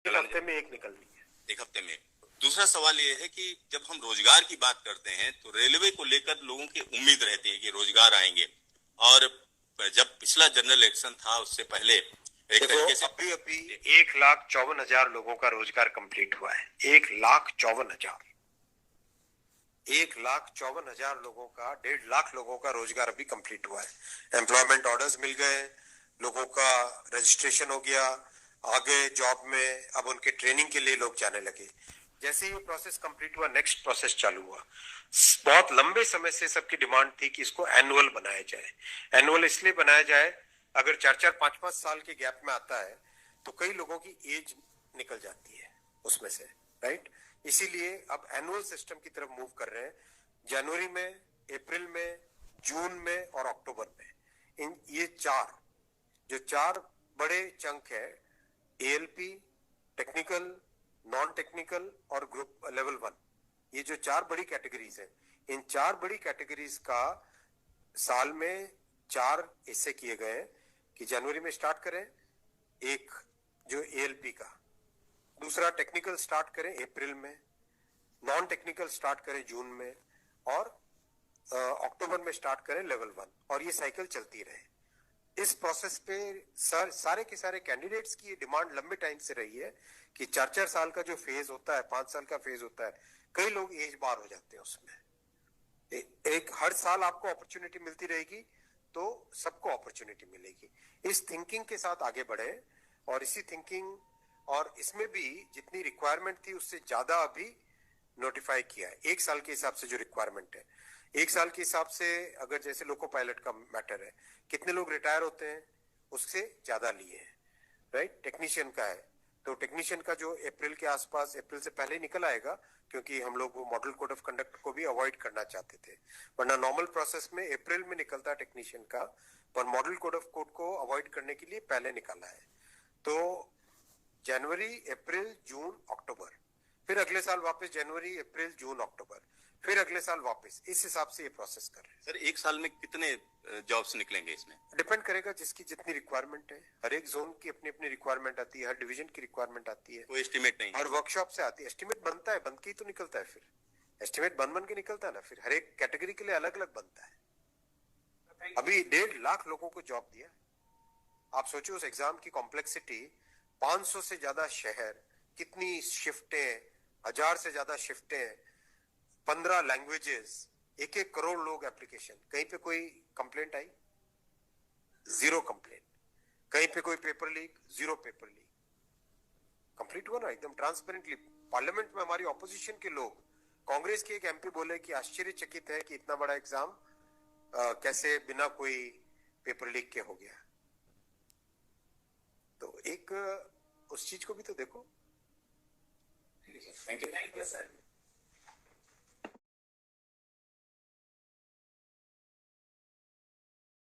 एक हफ्ते में एक निकलनी है, एक हफ्ते में। दूसरा सवाल ये है कि जब हम रोजगार की बात करते हैं तो रेलवे को लेकर लोगों की उम्मीद रहती है कि रोजगार आएंगे, और जब पिछला जनरल इलेक्शन था उससे पहले एक तरीके से अभी 1,54,000 लोगों का रोजगार कंप्लीट हुआ है। 1,54,000, 1,54,000 लोगों का, 1.5 लाख लोगों का रोजगार अभी कंप्लीट हुआ है। एम्प्लॉयमेंट ऑर्डर्स मिल गए, लोगों का रजिस्ट्रेशन हो गया, आगे जॉब में अब उनके ट्रेनिंग के लिए लोग जाने लगे। जैसे ही प्रोसेस कंप्लीट हुआ, नेक्स्ट प्रोसेस चालू हुआ। बहुत लंबे समय से सबकी डिमांड थी कि इसको एनुअल बनाया जाए। एनुअल इसलिए बनाया जाए, अगर 4-4, 5-5 साल के गैप में आता है तो कई लोगों की एज निकल जाती है उसमें से, राइट। इसीलिए अब एनुअल सिस्टम की तरफ मूव कर रहे हैं। जनवरी में, अप्रैल में, जून में और अक्टूबर में, इन ये चार बड़े चंक है, एएलपी, टेक्निकल, नॉन टेक्निकल और ग्रुप लेवल 1, ये जो 4 बड़ी कैटेगरीज है, इन 4 बड़ी कैटेगरीज का साल में 4 हिस्से किए गए हैं कि जनवरी में स्टार्ट करें एक जो एएलपी का, दूसरा टेक्निकल स्टार्ट करें अप्रैल में, नॉन टेक्निकल स्टार्ट करें जून में, और अक्टूबर में स्टार्ट करें लेवल 1, और ये साइकिल चलती रहे। इस प्रोसेस पे सारे के सारे कैंडिडेट्स की डिमांड लंबे टाइम से रही है कि 4-4 साल का जो फेज होता है, 5 साल का फेज होता है, कई लोग एज बार हो जाते हैं उसमें। एक हर साल आपको अपॉर्चुनिटी मिलती रहेगी तो सबको अपॉर्चुनिटी मिलेगी। इस थिंकिंग के साथ आगे बढ़े, और इसी थिंकिंग, और इसमें भी जितनी रिक्वायरमेंट थी उससे ज्यादा अभी नोटिफाई किया है। 1 साल के हिसाब से जो रिक्वायरमेंट है, 1 साल के हिसाब से, अगर जैसे लोको पायलट का मैटर है, कितने लोग रिटायर होते हैं उससे ज्यादा लिए हैं, राइट। टेक्नीशियन का है तो टेक्नीशियन का जो अप्रैल के आसपास, अप्रैल से पहले निकल आएगा, क्योंकि हम लोग वो मॉडल कोड ऑफ कंडक्ट को भी अवॉइड करना चाहते थे, वरना नॉर्मल प्रोसेस में अप्रैल में निकलता टेक्नीशियन का, पर मॉडल कोड ऑफ कोड को अवॉइड करने के लिए पहले निकाला है। तो जनवरी, अप्रैल, जून, अक्टूबर, फिर अगले साल वापस जनवरी, अप्रैल, जून, अक्टूबर, फिर अगले साल वापस, इस हिसाब से ये प्रोसेस कर रहे हैं। सर, एक साल में कितने जॉब्स निकलेंगे इसमें? डिपेंड करेगा जिसकी जितनी रिक्वायरमेंट है। हर एक जोन की अपनी अपनी रिक्वायरमेंट आती है, हर डिवीजन की रिक्वायरमेंट आती है, कोई एस्टिमेट नहीं, हर वर्कशॉप से आती है। एस्टिमेट बनता है, बन के ही तो निकलता है, फिर एस्टिमेट बन के निकलता है ना, फिर हर एक कैटेगरी के लिए अलग अलग बनता है। अभी 1.5 लाख लोगों को जॉब दिया। आप सोचो उस एग्जाम की कॉम्प्लेक्सिटी, 500 से ज्यादा शहर, कितनी शिफ्टें, 1000 से ज्यादा शिफ्टें, 15 लैंग्वेजेस, 1-1 करोड़ लोग एप्लीकेशन। कहीं पे कोई कंप्लेंट आई? 0 कंप्लेंट। कहीं पे कोई paper leak? 0 paper leak. Complete हुआ ना एकदम ट्रांसपेरेंटली। पार्लियामेंट में हमारी ऑपोजिशन के लोग, कांग्रेस के एक एमपी बोले कि आश्चर्यचकित है कि इतना बड़ा एग्जाम कैसे बिना कोई पेपर लीक के हो गया। तो एक उस चीज को भी तो देखो। Thank you sir.